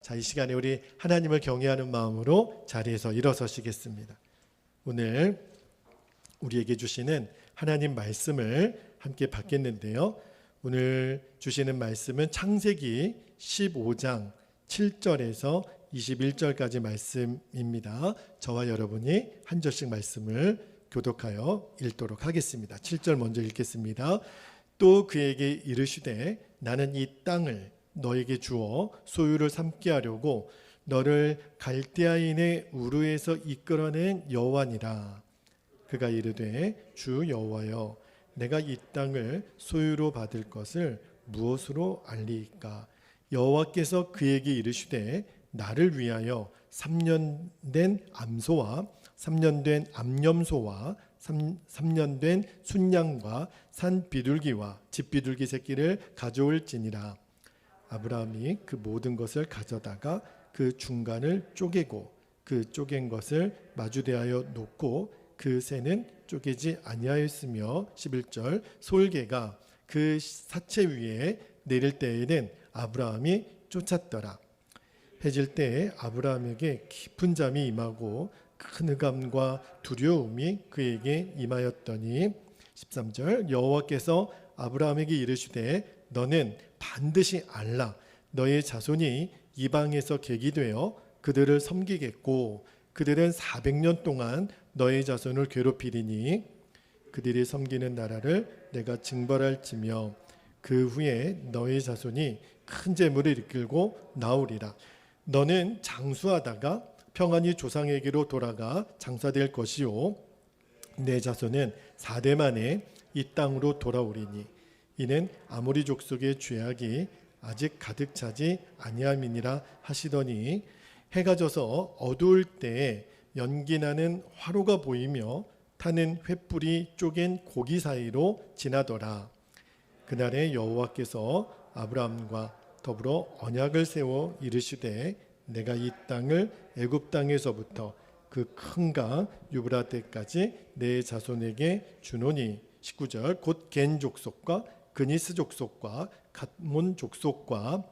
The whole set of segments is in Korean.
자, 이 시간에 우리 하나님을 경외하는 마음으로 자리에서 일어서시겠습니다. 오늘 우리에게 주시는 하나님 말씀을 함께 받겠는데요. 오늘 주시는 말씀은 창세기 15장 7절에서 21절까지 말씀입니다. 저와 여러분이 한 절씩 말씀을 교독하여 읽도록 하겠습니다. 7절 먼저 읽겠습니다. 또 그에게 이르시되 나는 이 땅을 너에게 주어 소유를 삼게 하려고 너를 갈대아인의 우르에서 이끌어낸 여호와니라. 그가 이르되 주 여호와여 내가 이 땅을 소유로 받을 것을 무엇으로 알리이까? 여호와께서 그에게 이르시되 나를 위하여 3년 된 암소와 3년 된 암염소와 3년 된 순양과 산 비둘기와 집 비둘기 새끼를 가져올지니라. 아브라함이 그 모든 것을 가져다가 그 중간을 쪼개고 그 쪼갠 것을 마주대하여 놓고 그 새는 쪼개지 아니하였으며 11절 솔개가 그 사체 위에 내릴 때에는 아브라함이 쫓았더라. 해질 때에 아브라함에게 깊은 잠이 임하고 큰 흑암과 두려움이 그에게 임하였더니 13절 여호와께서 아브라함에게 이르시되 너는 반드시 알라. 너의 자손이 이방에서 객이 되어 그들을 섬기겠고 그들은 400년 동안 너의 자손을 괴롭히리니 그들이 섬기는 나라를 내가 징벌할지며 그 후에 너의 자손이 큰 재물을 이끌고 나오리라. 너는 장수하다가 평안히 조상에게로 돌아가 장사될 것이요 내 자손은 4대 만에 이 땅으로 돌아오리니 이는 아모리 족속의 죄악이 아직 가득 차지 아니함이니라 하시더니 해가 져서 어두울 때에 연기나는 화로가 보이며 타는 횃불이 쪼갠 고기 사이로 지나더라. 그날에 여호와께서 아브라함과 더불어 언약을 세워 이르시되 내가 이 땅을 애굽 땅에서부터 그 큰 강 유브라데까지 내 자손에게 주노니 19절 곧 겐 족속과 그니스 족속과 갓몬 족속과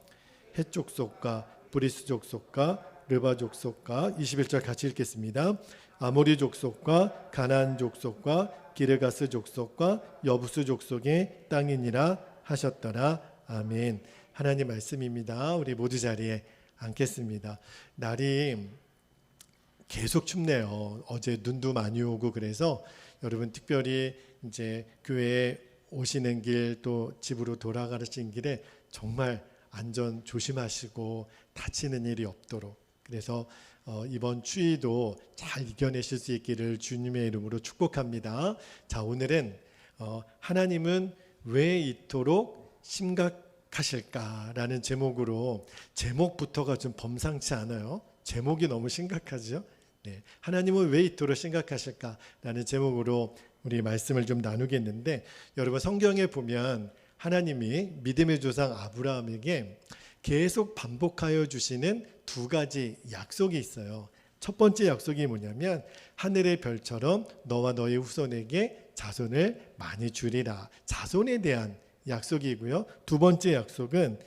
헷 족속과 브리스 족속과 르바 족속과 21절 같이 읽겠습니다. 아모리 족속과 가나안 족속과 기르가스 족속과 여부스 족속의 땅이니라 하셨더라. 아멘. 하나님 말씀입니다. 우리 모두 자리에 앉겠습니다. 날이 계속 춥네요. 어제 눈도 많이 오고 그래서 여러분 특별히 이제 교회에 오시는 길 또 집으로 돌아가시는 길에 정말 안전 조심하시고 다치는 일이 없도록 그래서 이번 추위도 잘 이겨내실 수 있기를 주님의 이름으로 축복합니다. 자, 오늘은 하나님은 왜 이토록 심각하실까라는 제목으로 제목부터가 좀 범상치 않아요. 제목이 너무 심각하죠. 네, 하나님은 왜 이토록 심각하실까라는 제목으로 우리 말씀을 좀 나누겠는데 여러분 성경에 보면 하나님이 믿음의 조상 아브라함에게 계속 반복하여 주시는 두 가지 약속이 있어요. 첫 번째 약속이 뭐냐면 하늘의 별처럼 너와 너의 후손에게 자손을 많이 주리라. 자손에 대한 약속이고요. 두 번째 약속은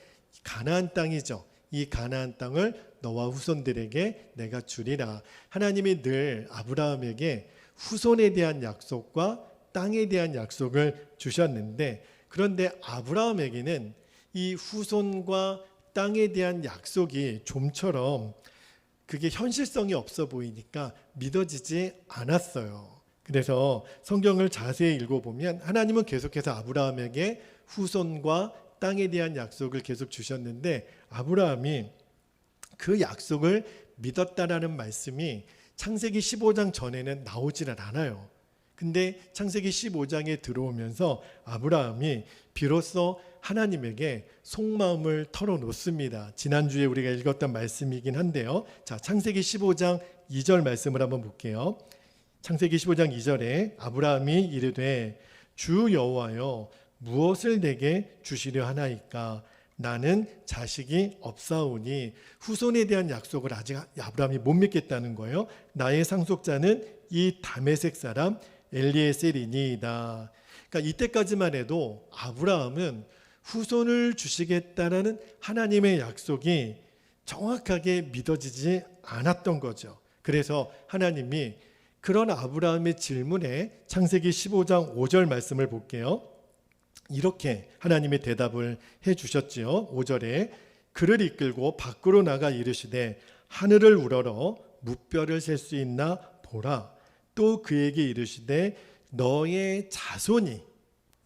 가나안 땅이죠. 이 가나안 땅을 너와 후손들에게 내가 주리라. 하나님이 늘 아브라함에게 후손에 대한 약속과 땅에 대한 약속을 주셨는데 그런데 아브라함에게는 이 후손과 땅에 대한 약속이 좀처럼 그게 현실성이 없어 보이니까 믿어지지 않았어요. 그래서 성경을 자세히 읽어보면 하나님은 계속해서 아브라함에게 후손과 땅에 대한 약속을 계속 주셨는데 아브라함이 그 약속을 믿었다라는 말씀이 창세기 15장 전에는 나오지를 않아요. 근데 창세기 15장에 들어오면서 아브라함이 비로소 하나님에게 속마음을 털어놓습니다. 지난주에 우리가 읽었던 말씀이긴 한데요. 자, 창세기 15장 2절 말씀을 한번 볼게요. 창세기 15장 2절에 아브라함이 이르되 주 여호와여 무엇을 내게 주시려 하나이까? 나는 자식이 없사오니 후손에 대한 약속을 아직 아브라함이 못 믿겠다는 거예요. 나의 상속자는 이 다메섹 사람 엘리에셀이니이다. 그러니까 이때까지만 해도 아브라함은 후손을 주시겠다라는 하나님의 약속이 정확하게 믿어지지 않았던 거죠. 그래서 하나님이 그런 아브라함의 질문에 창세기 15장 5절 말씀을 볼게요. 이렇게 하나님의 대답을 해주셨지요. 5절에 그를 이끌고 밖으로 나가 이르시되 하늘을 우러러 무뼈를 셀 수 있나 보라. 또 그에게 이르시되 너의 자손이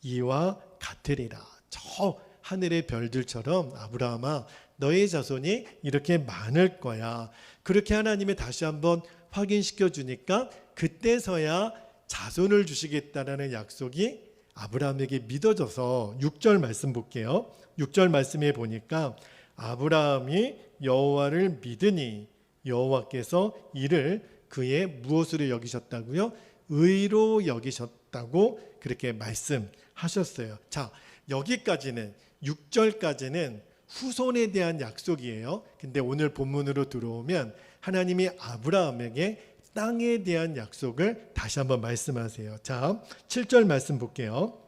이와 같으리라. 저 하늘의 별들처럼 아브라함아 너의 자손이 이렇게 많을 거야. 그렇게 하나님이 다시 한번 확인시켜 주니까 그때서야 자손을 주시겠다라는 약속이 아브라함에게 믿어져서 6절 말씀 볼게요. 6절 말씀에 보니까 아브라함이 여호와를 믿으니 여호와께서 이를 그의 무엇으로 여기셨다고요? 의로 여기셨다고 그렇게 말씀하셨어요. 자, 여기까지는 6절까지는 후손에 대한 약속이에요. 근데 오늘 본문으로 들어오면 하나님이 아브라함에게 땅에 대한 약속을 다시 한번 말씀하세요. 자, 7절 말씀 볼게요.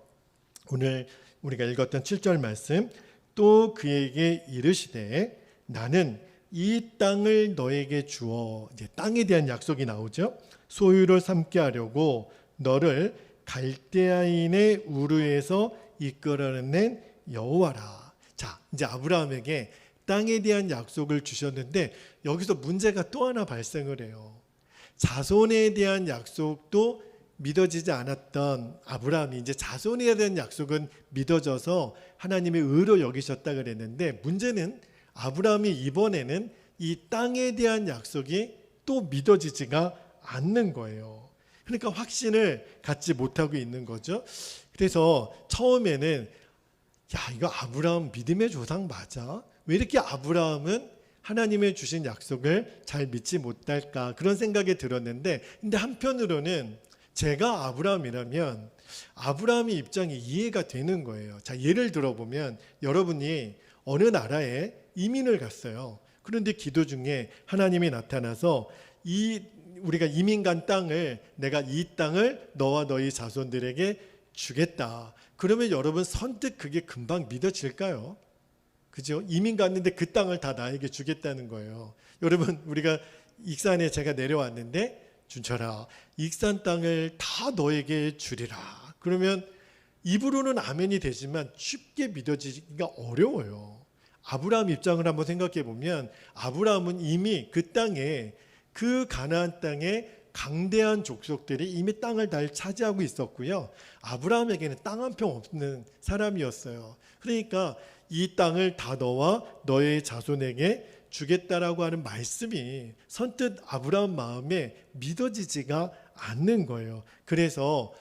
오늘 우리가 읽었던 7절 말씀. 또 그에게 이르시되 나는 이 땅을 너에게 주어, 이제 땅에 대한 약속이 나오죠. 소유를 삼게 하려고 너를 갈대아인의 우르에서 이끌어낸 여호와라. 자, 이제 아브라함에게 땅에 대한 약속을 주셨는데 여기서 문제가 또 하나 발생을 해요. 자손에 대한 약속도 믿어지지 않았던 아브라함이 이제 자손에 대한 약속은 믿어져서 하나님의 의로 여기셨다 그랬는데 문제는 아브라함이 이번에는 이 땅에 대한 약속이 또 믿어지지가 않는 거예요. 그러니까 확신을 갖지 못하고 있는 거죠. 그래서 처음에는 야, 이거 아브라함 믿음의 조상 맞아? 왜 이렇게 아브라함은 하나님의 주신 약속을 잘 믿지 못할까 그런 생각이 들었는데 근데 한편으로는 제가 아브라함이라면 아브라함의 입장이 이해가 되는 거예요. 자, 예를 들어보면 여러분이 어느 나라에 이민을 갔어요. 그런데 기도 중에 하나님이 나타나서 우리가 이민 간 땅을 내가 이 땅을 너와 너희 자손들에게 주겠다. 그러면 여러분 선뜻 그게 금방 믿어질까요? 그죠? 이민 갔는데 그 땅을 다 나에게 주겠다는 거예요. 여러분 우리가 익산에 제가 내려왔는데 준철아 익산 땅을 다 너에게 주리라. 그러면 입으로는 아멘이 되지만 쉽게 믿어지기가 어려워요. 아브라함 입장을 한번 생각해 보면 아브라함은 이미 그 땅에 그 가나안 땅에 강대한 족속들이 이미 땅을 다 차지하고 있었고요. 아브라함에게는 땅 한 평 없는 사람이었어요. 그러니까 이 땅을 다 너와 너의 자손에게 주겠다라고 하는 말씀이 선뜻 아브라함 마음에 믿어지지가 않는 거예요. 그래서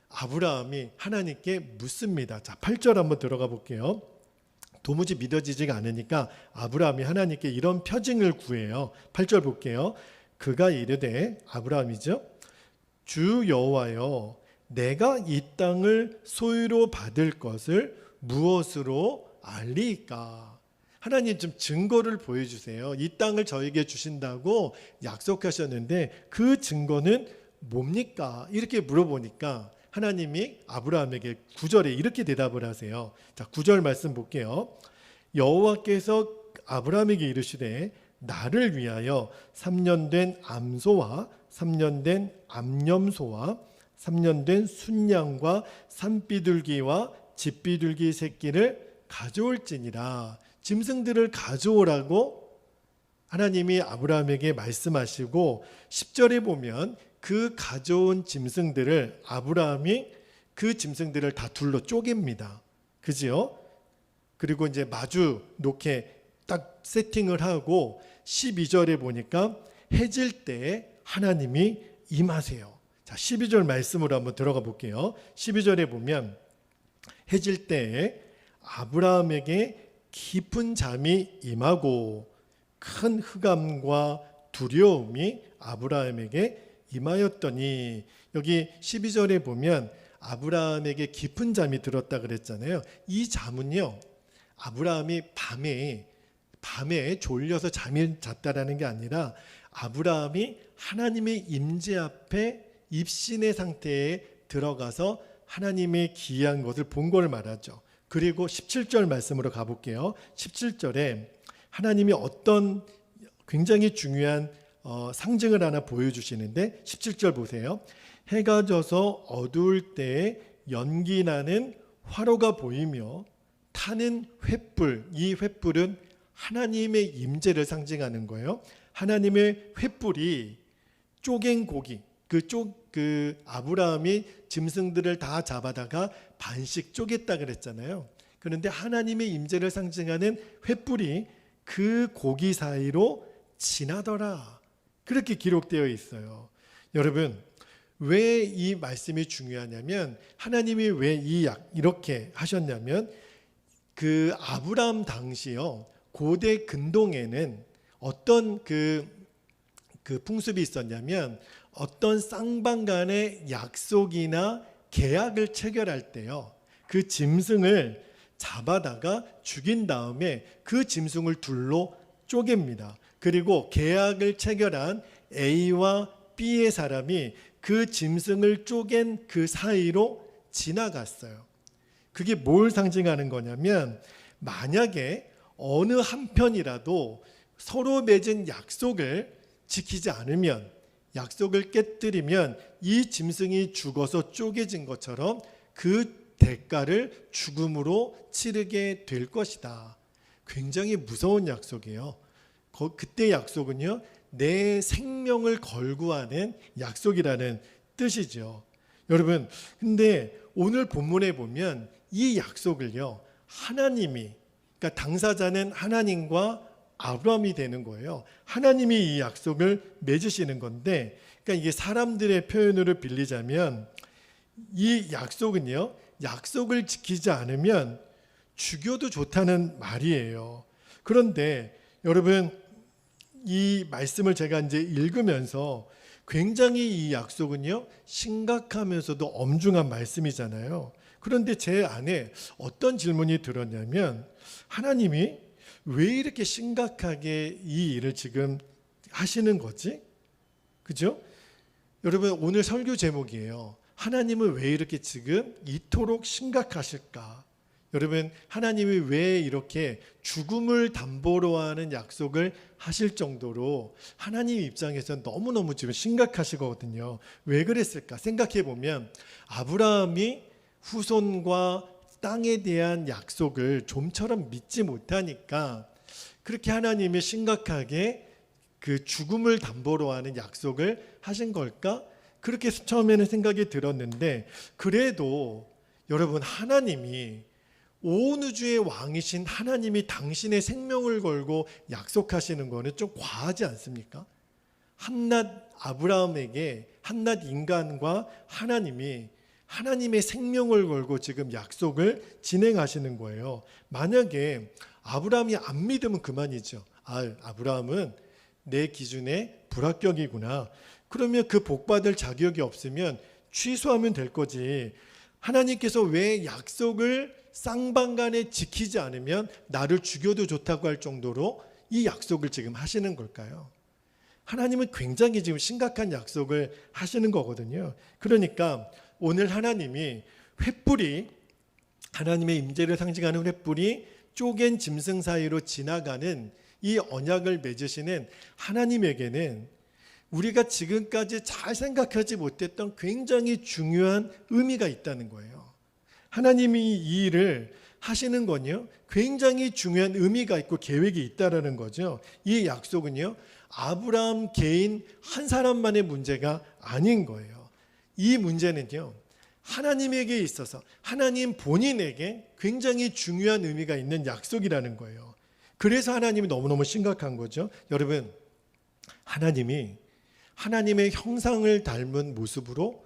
아브라함이 하나님께 묻습니다. 자, 8절 한번 들어가 볼게요. 도무지 믿어지지가 않으니까 아브라함이 하나님께 이런 표징을 구해요. 8절 볼게요. 그가 이르되 아브라함이죠. 주 여호와여 내가 이 땅을 소유로 받을 것을 무엇으로 알리까? 하나님 좀 증거를 보여주세요. 이 땅을 저에게 주신다고 약속하셨는데 그 증거는 뭡니까? 이렇게 물어보니까 하나님이 아브라함에게 9절에 이렇게 대답을 하세요. 자, 9절 말씀 볼게요. 여호와께서 아브라함에게 이르시되 나를 위하여 3년 된 암소와 3년 된 암염소와 3년 된 순양과 산비둘기와 집비둘기 새끼를 가져올지니라. 짐승들을 가져오라고 하나님이 아브라함에게 말씀하시고 10절에 보면 그 가져온 짐승들을 아브라함이 그 짐승들을 다 둘로 쪼갭니다. 그지요? 그리고 이제 마주 놓게 딱 세팅을 하고 12절에 보니까 해질 때 하나님이 임하세요. 자, 12절 말씀으로 한번 들어가 볼게요. 12절에 보면 해질 때 아브라함에게 깊은 잠이 임하고 큰 흑암과 두려움이 아브라함에게 임하였더니 여기 12절에 보면 아브라함에게 깊은 잠이 들었다 그랬잖아요. 이 잠은요 아브라함이 밤에 졸려서 잠이 잤다라는 게 아니라 아브라함이 하나님의 임재 앞에 입신의 상태에 들어가서 하나님의 기이한 것을 본 걸 말하죠. 그리고 17절 말씀으로 가볼게요. 17절에 하나님이 어떤 굉장히 중요한 상징을 하나 보여주시는데 17절 보세요. 해가 져서 어두울 때에 연기 나는 화로가 보이며 타는 횃불, 이 횃불은 하나님의 임재를 상징하는 거예요. 하나님의 횃불이 쪼갠 고기, 그 아브라함이 짐승들을 다 잡아다가 반씩 쪼갰다 그랬잖아요. 그런데 하나님의 임재를 상징하는 횃불이 그 고기 사이로 지나더라, 그렇게 기록되어 있어요. 여러분, 왜 이 말씀이 중요하냐면, 하나님이 왜 이렇게 하셨냐면, 그 아브라함 당시요 고대 근동에는 어떤 그 풍습이 있었냐면, 어떤 쌍방 간의 약속이나 계약을 체결할 때요, 그 짐승을 잡아다가 죽인 다음에 그 짐승을 둘로 쪼갭니다. 그리고 계약을 체결한 A와 B의 사람이 그 짐승을 쪼갠 그 사이로 지나갔어요. 그게 뭘 상징하는 거냐면, 만약에 어느 한편이라도 서로 맺은 약속을 지키지 않으면, 약속을 깨뜨리면 이 짐승이 죽어서 쪼개진 것처럼 그 대가를 죽음으로 치르게 될 것이다. 굉장히 무서운 약속이에요. 그때 약속은요, 내 생명을 걸고 하는 약속이라는 뜻이죠. 여러분, 근데 오늘 본문에 보면 이 약속을요, 하나님이, 그러니까 당사자는 하나님과 아브라함이 되는 거예요. 하나님이 이 약속을 맺으시는 건데, 그러니까 이게 사람들의 표현으로 빌리자면, 이 약속은요, 약속을 지키지 않으면 죽여도 좋다는 말이에요. 그런데 여러분, 이 말씀을 제가 이제 읽으면서 굉장히 이 약속은요, 심각하면서도 엄중한 말씀이잖아요. 그런데 제 안에 어떤 질문이 들었냐면, 하나님이 왜 이렇게 심각하게 이 일을 지금 하시는 거지? 그죠? 여러분, 오늘 설교 제목이에요. 하나님은 왜 이렇게 지금 이토록 심각하실까? 여러분, 하나님이 왜 이렇게 죽음을 담보로 하는 약속을 하실 정도로 하나님 입장에서 너무너무 지금 심각하시거든요. 왜 그랬을까? 생각해 보면 아브라함이 후손과 땅에 대한 약속을 좀처럼 믿지 못하니까 그렇게 하나님이 심각하게 그 죽음을 담보로 하는 약속을 하신 걸까? 그렇게 처음에는 생각이 들었는데, 그래도 여러분, 하나님이 온 우주의 왕이신 하나님이 당신의 생명을 걸고 약속하시는 거는 좀 과하지 않습니까? 한낱 아브라함에게, 한낱 인간과 하나님이 하나님의 생명을 걸고 지금 약속을 진행하시는 거예요. 만약에 아브라함이 안 믿으면 그만이죠. 아브라함은 내 기준에 불합격이구나. 그러면 그 복받을 자격이 없으면 취소하면 될 거지. 하나님께서 왜 약속을 쌍방간에 지키지 않으면 나를 죽여도 좋다고 할 정도로 이 약속을 지금 하시는 걸까요? 하나님은 굉장히 지금 심각한 약속을 하시는 거거든요. 그러니까 오늘 하나님이 횃불이, 하나님의 임재를 상징하는 횃불이 쪼갠 짐승 사이로 지나가는 이 언약을 맺으시는 하나님에게는 우리가 지금까지 잘 생각하지 못했던 굉장히 중요한 의미가 있다는 거예요. 하나님이 이 일을 하시는 건요, 굉장히 중요한 의미가 있고 계획이 있다라는 거죠. 이 약속은요, 아브라함 개인 한 사람만의 문제가 아닌 거예요. 이 문제는요, 하나님에게 있어서 하나님 본인에게 굉장히 중요한 의미가 있는 약속이라는 거예요. 그래서 하나님이 너무너무 심각한 거죠. 여러분, 하나님이 하나님의 형상을 닮은 모습으로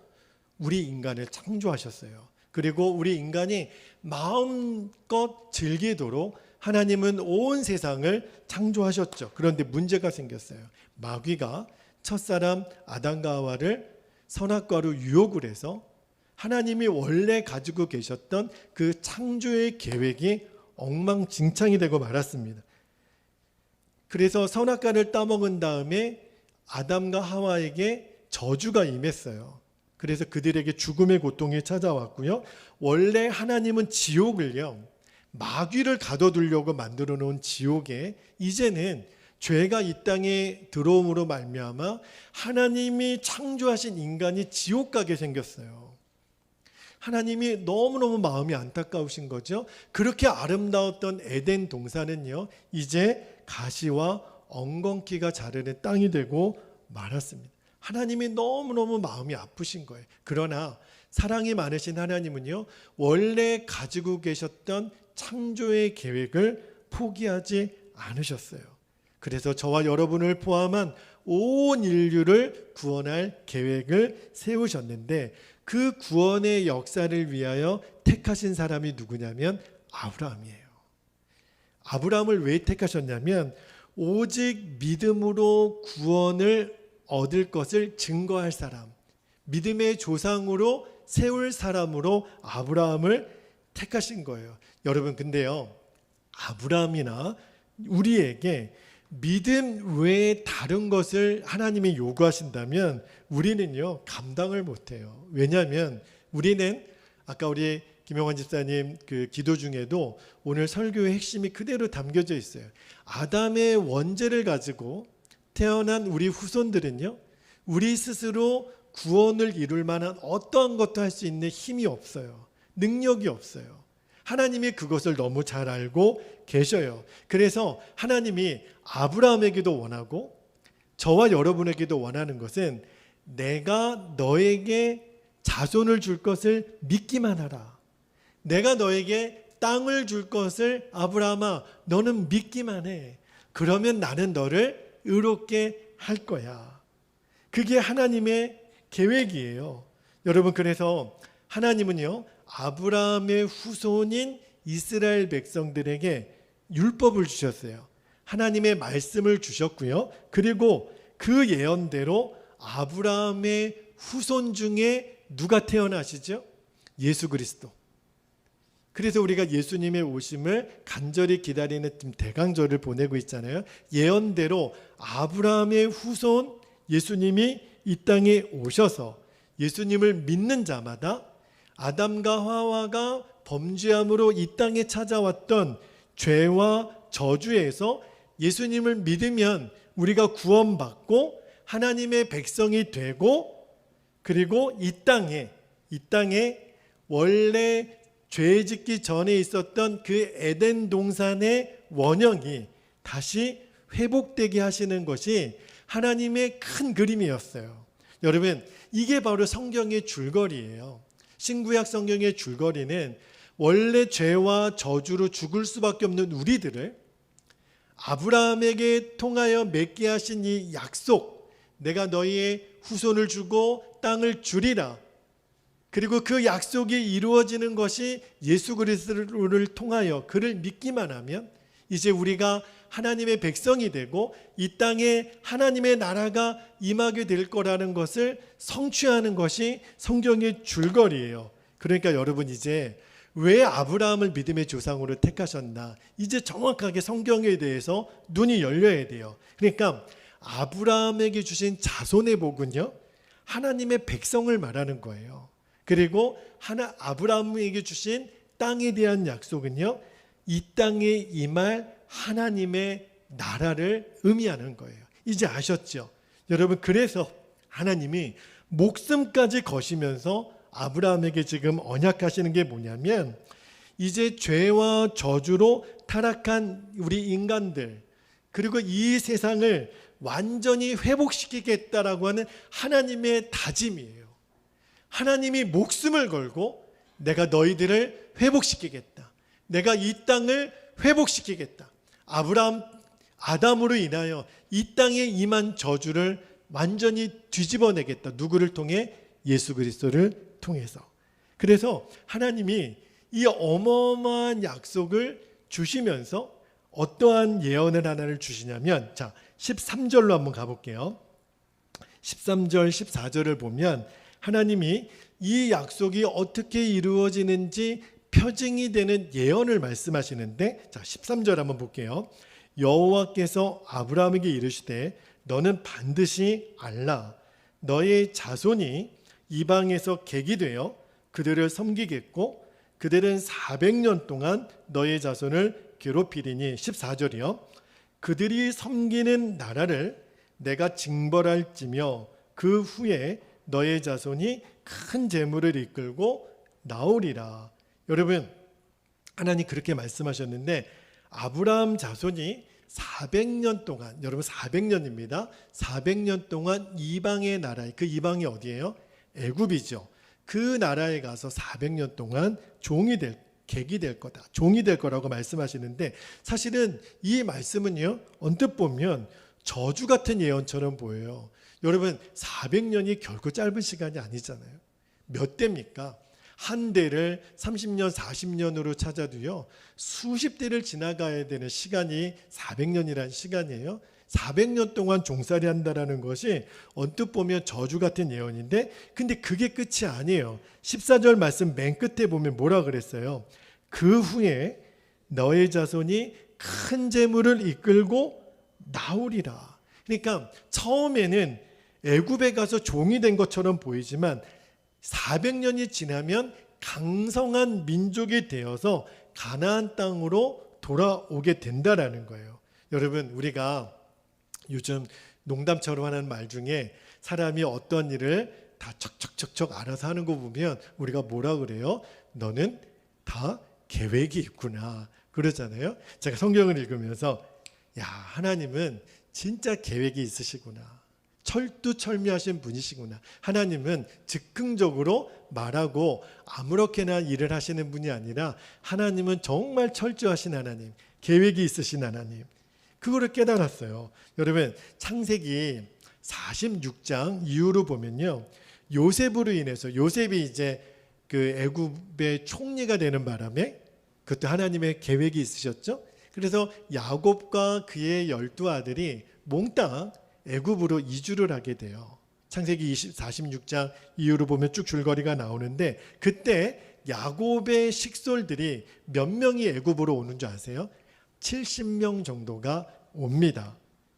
우리 인간을 창조하셨어요. 그리고 우리 인간이 마음껏 즐기도록 하나님은 온 세상을 창조하셨죠. 그런데 문제가 생겼어요. 마귀가 첫사람 아담과 하와를 선악과로 유혹을 해서 하나님이 원래 가지고 계셨던 그 창조의 계획이 엉망진창이 되고 말았습니다. 그래서 선악과를 따먹은 다음에 아담과 하와에게 저주가 임했어요. 그래서 그들에게 죽음의 고통이 찾아왔고요. 원래 하나님은 지옥을요, 마귀를 가둬두려고 만들어 놓은 지옥에 이제는 죄가 이 땅에 들어옴으로 말미암아 하나님이 창조하신 인간이 지옥 가게 생겼어요. 하나님이 너무너무 마음이 안타까우신 거죠. 그렇게 아름다웠던 에덴 동산은요, 이제 가시와 엉겅퀴가 자르는 땅이 되고 말았습니다. 하나님이 너무너무 마음이 아프신 거예요. 그러나 사랑이 많으신 하나님은요, 원래 가지고 계셨던 창조의 계획을 포기하지 않으셨어요. 그래서 저와 여러분을 포함한 온 인류를 구원할 계획을 세우셨는데, 그 구원의 역사를 위하여 택하신 사람이 누구냐면 아브라함이에요. 아브라함을 왜 택하셨냐면 오직 믿음으로 구원을 얻을 것을 증거할 사람, 믿음의 조상으로 세울 사람으로 아브라함을 택하신 거예요. 여러분, 근데요, 아브라함이나 우리에게 믿음 외에 다른 것을 하나님이 요구하신다면 우리는요, 감당을 못해요. 왜냐하면 우리는 아까 우리 김영환 집사님 그 기도 중에도 오늘 설교의 핵심이 그대로 담겨져 있어요. 아담의 원죄를 가지고 태어난 우리 후손들은요, 우리 스스로 구원을 이룰 만한 어떠한 것도 할 수 있는 힘이 없어요. 능력이 없어요. 하나님이 그것을 너무 잘 알고 계셔요. 그래서 하나님이 아브라함에게도 원하고 저와 여러분에게도 원하는 것은 내가 너에게 자손을 줄 것을 믿기만 하라. 내가 너에게 땅을 줄 것을 아브라함아 너는 믿기만 해. 그러면 나는 너를 의롭게 할 거야. 그게 하나님의 계획이에요. 여러분, 그래서 하나님은요, 아브라함의 후손인 이스라엘 백성들에게 율법을 주셨어요. 하나님의 말씀을 주셨고요. 그리고 그 예언대로 아브라함의 후손 중에 누가 태어나시죠? 예수 그리스도. 그래서 우리가 예수님의 오심을 간절히 기다리는 대강절을 보내고 있잖아요. 예언대로 아브라함의 후손 예수님이 이 땅에 오셔서 예수님을 믿는 자마다 아담과 하와가 범죄함으로 이 땅에 찾아왔던 죄와 저주에서 예수님을 믿으면 우리가 구원받고 하나님의 백성이 되고, 그리고 이 땅에 원래 죄 짓기 전에 있었던 그 에덴 동산의 원형이 다시 회복되게 하시는 것이 하나님의 큰 그림이었어요. 여러분, 이게 바로 성경의 줄거리예요. 신구약 성경의 줄거리는 원래 죄와 저주로 죽을 수밖에 없는 우리들을 아브라함에게 통하여 맺게 하신 이 약속, 내가 너희의 후손을 주고 땅을 주리라. 그리고 그 약속이 이루어지는 것이 예수 그리스도를 통하여 그를 믿기만 하면 이제 우리가 하나님의 백성이 되고 이 땅에 하나님의 나라가 임하게 될 거라는 것을 성취하는 것이 성경의 줄거리예요. 그러니까 여러분, 이제 왜 아브라함을 믿음의 조상으로 택하셨나, 이제 정확하게 성경에 대해서 눈이 열려야 돼요. 그러니까 아브라함에게 주신 자손의 복은요, 하나님의 백성을 말하는 거예요. 그리고 아브라함에게 주신 땅에 대한 약속은요, 이 땅에 임할 하나님의 나라를 의미하는 거예요. 이제 아셨죠? 여러분, 그래서 하나님이 목숨까지 거시면서 아브라함에게 지금 언약하시는 게 뭐냐면, 이제 죄와 저주로 타락한 우리 인간들, 그리고 이 세상을 완전히 회복시키겠다라고 하는 하나님의 다짐이에요. 하나님이 목숨을 걸고 내가 너희들을 회복시키겠다. 내가 이 땅을 회복시키겠다. 아담으로 인하여 이 땅에 임한 저주를 완전히 뒤집어내겠다. 누구를 통해? 예수 그리스도를 통해서. 그래서 하나님이 이 어마어마한 약속을 주시면서 어떠한 예언을 하나를 주시냐면, 자, 13절로 한번 가볼게요. 13절, 14절을 보면 하나님이 이 약속이 어떻게 이루어지는지 표징이 되는 예언을 말씀하시는데, 자, 13절 한번 볼게요. 여호와께서 아브라함에게 이르시되 너는 반드시 알라. 너의 자손이 이방에서 객이 되어 그들을 섬기겠고 그들은 400년 동안 너의 자손을 괴롭히리니 14절이요. 그들이 섬기는 나라를 내가 징벌할지며 그 후에 너의 자손이 큰 재물을 이끌고 나오리라. 여러분, 하나님 그렇게 말씀하셨는데 아브라함 자손이 400년 동안, 여러분 400년입니다. 400년 동안 이방의 나라에, 그 이방이 어디예요? 애굽이죠. 그 나라에 가서 400년 동안 객이 될 거다. 종이 될 거라고 말씀하시는데 사실은 이 말씀은요. 언뜻 보면 저주 같은 예언처럼 보여요. 여러분 400년이 결코 짧은 시간이 아니잖아요. 몇 대입니까? 한 대를 30년, 40년으로 찾아도요. 수십 대를 지나가야 되는 시간이 400년이라는 시간이에요. 400년 동안 종살이 한다라는 것이 언뜻 보면 저주 같은 예언인데 근데 그게 끝이 아니에요. 14절 말씀 맨 끝에 보면 뭐라 그랬어요? 그 후에 너의 자손이 큰 재물을 이끌고 나오리라. 그러니까 처음에는 애굽에 가서 종이 된 것처럼 보이지만 400년이 지나면 강성한 민족이 되어서 가나안 땅으로 돌아오게 된다라는 거예요. 여러분 우리가 요즘 농담처럼 하는 말 중에 사람이 어떤 일을 다 척척척척 알아서 하는 거 보면 우리가 뭐라 그래요? 너는 다 계획이 있구나 그러잖아요. 제가 성경을 읽으면서 야 하나님은 진짜 계획이 있으시구나. 철두철미하신 분이시구나. 하나님은 즉흥적으로 말하고 아무렇게나 일을 하시는 분이 아니라 하나님은 정말 철저하신 하나님, 계획이 있으신 하나님. 그거를 깨달았어요. 여러분 창세기 46장 이후로 보면요. 요셉으로 인해서 요셉이 이제 그 애굽의 총리가 되는 바람에 그것도 하나님의 계획이 있으셨죠. 그래서 야곱과 그의 12아들이 몽땅 애굽으로 이주를 하게 돼요. 창세기 46장 이후로 보면 쭉 줄거리가 나오는데 그때 야곱의 식솔들이 몇 명이 애굽으로 오는 줄 아세요? 70명 정도가 옵니다.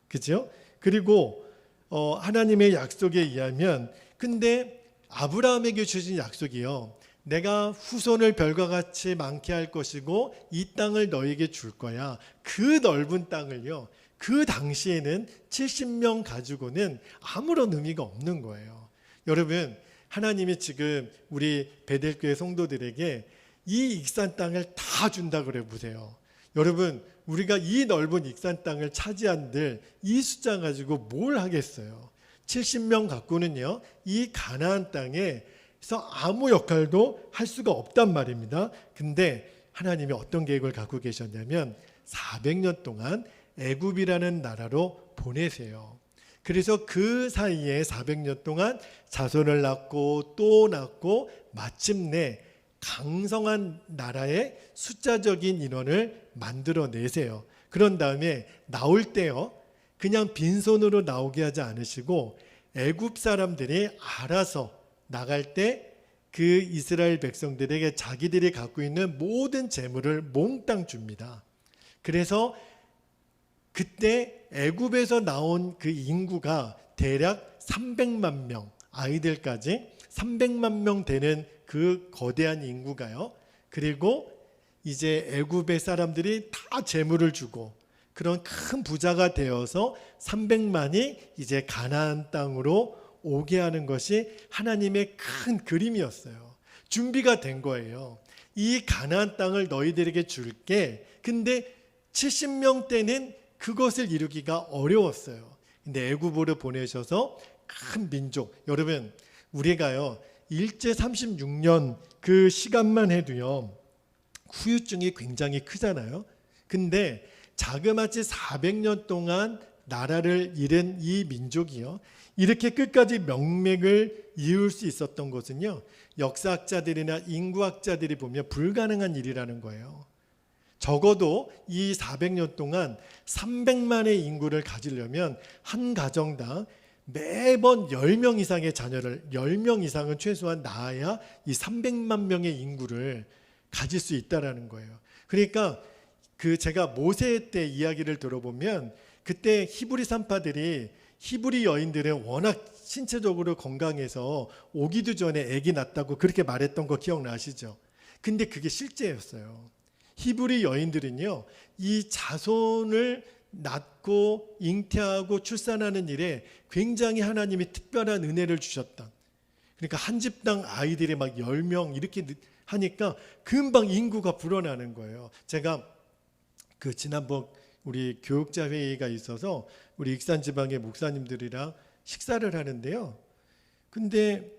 그죠? 그리고 하나님의 약속에 의하면 근데 아브라함에게 주신 약속이요. 내가 후손을 별과 같이 많게 할 것이고 이 땅을 너에게 줄 거야. 그 넓은 땅을요. 그 당시에는 70명 가지고는 아무런 의미가 없는 거예요. 여러분 하나님이 지금 우리 베델교회 성도들에게 이 익산 땅을 다 준다 그래 보세요. 여러분 우리가 이 넓은 익산 땅을 차지한들 이 숫자 가지고 뭘 하겠어요. 70명 갖고는요. 이 가나안 땅에서 아무 역할도 할 수가 없단 말입니다. 근데 하나님이 어떤 계획을 갖고 계셨냐면 400년 동안 애굽이라는 나라로 보내세요. 그래서 그 사이에 400년 동안 자손을 낳고 또 낳고 마침내 강성한 나라의 숫자적인 인원을 만들어내세요. 그런 다음에 나올 때요. 그냥 빈손으로 나오게 하지 않으시고 애굽 사람들이 알아서 나갈 때 그 이스라엘 백성들에게 자기들이 갖고 있는 모든 재물을 몽땅 줍니다. 그래서 그때 애굽에서 나온 그 인구가 대략 300만 명, 아이들까지 300만 명 되는 그 거대한 인구가요. 그리고 이제 애굽의 사람들이 다 재물을 주고 그런 큰 부자가 되어서 300만이 이제 가나안 땅으로 오게 하는 것이 하나님의 큰 그림이었어요. 준비가 된 거예요. 이 가나안 땅을 너희들에게 줄게. 근데 70명 때는 그것을 이루기가 어려웠어요. 근데 애굽으로 보내셔서 큰 민족. 여러분 우리가요 일제 36년 그 시간만 해도요 후유증이 굉장히 크잖아요. 근데 자그마치 400년 동안 나라를 잃은 이 민족이요 이렇게 끝까지 명맥을 이을 수 있었던 것은요 역사학자들이나 인구학자들이 보면 불가능한 일이라는 거예요. 적어도 이 400년 동안 300만의 인구를 가지려면 한 가정당 매번 10명 이상의 자녀를 10명 이상은 최소한 낳아야 이 300만 명의 인구를 가질 수 있다라는 거예요. 그러니까 그 제가 모세 때 이야기를 들어보면 그때 히브리 산파들이 히브리 여인들은 워낙 신체적으로 건강해서 오기도 전에 아기 낳았다고 그렇게 말했던 거 기억나시죠? 근데 그게 실제였어요. 히브리 여인들은요, 이 자손을 낳고 잉태하고 출산하는 일에 굉장히 하나님이 특별한 은혜를 주셨다. 그러니까 한 집당 아이들이 막 10명 이렇게 하니까 금방 인구가 불어나는 거예요. 제가 그 지난번 우리 교육자 회의가 있어서 우리 익산 지방의 목사님들이랑 식사를 하는데요. 근데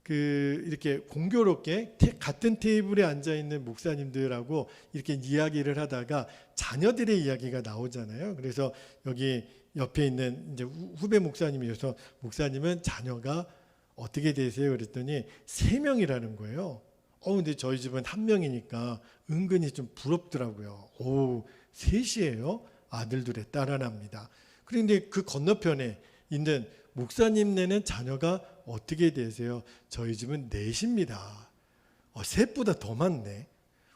이렇게 공교롭게 같은 테이블에 앉아 있는 목사님들하고 이렇게 이야기를 하다가 자녀들의 이야기가 나오잖아요. 그래서 여기 옆에 있는 이제 후배 목사님이어서 목사님은 자녀가 어떻게 되세요? 그랬더니 3명이라는 거예요. 근데 저희 집은 1명이니까 은근히 좀 부럽더라고요. 오, 3이에요? 아들들의 딸 하나입니다. 그런데 그 건너편에 있는 목사님네는 자녀가 어떻게 되세요? 저희 집은 4입니다. 셋보다 더 많네.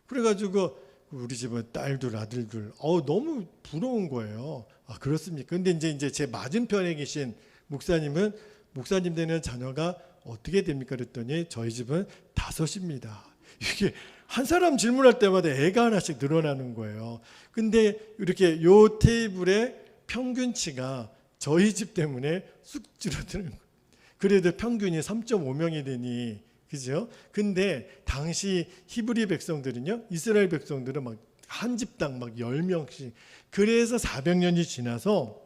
그래가지고 우리 집은 딸둘 아들둘. 너무 부러운 거예요. 그렇습니까? 근데 이제 제 맞은편에 계신 목사님은 목사님 되는 자녀가 어떻게 됩니까? 그랬더니 저희 집은 5입니다. 이게 한 사람 질문할 때마다 애가 하나씩 늘어나는 거예요. 근데 이렇게 요 테이블의 평균치가 저희 집 때문에 쑥 줄어드는 거예요. 그래도 평균이 3.5명이 되니, 그죠? 근데 당시 히브리 백성들은요, 이스라엘 백성들은 막 한 집당 막 10명씩. 그래서 400년이 지나서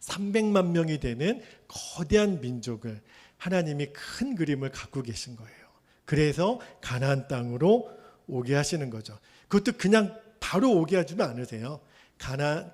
300만 명이 되는 거대한 민족을 하나님이 큰 그림을 갖고 계신 거예요. 그래서 가나안 땅으로 오게 하시는 거죠. 그것도 그냥 바로 오게 하지는 않으세요.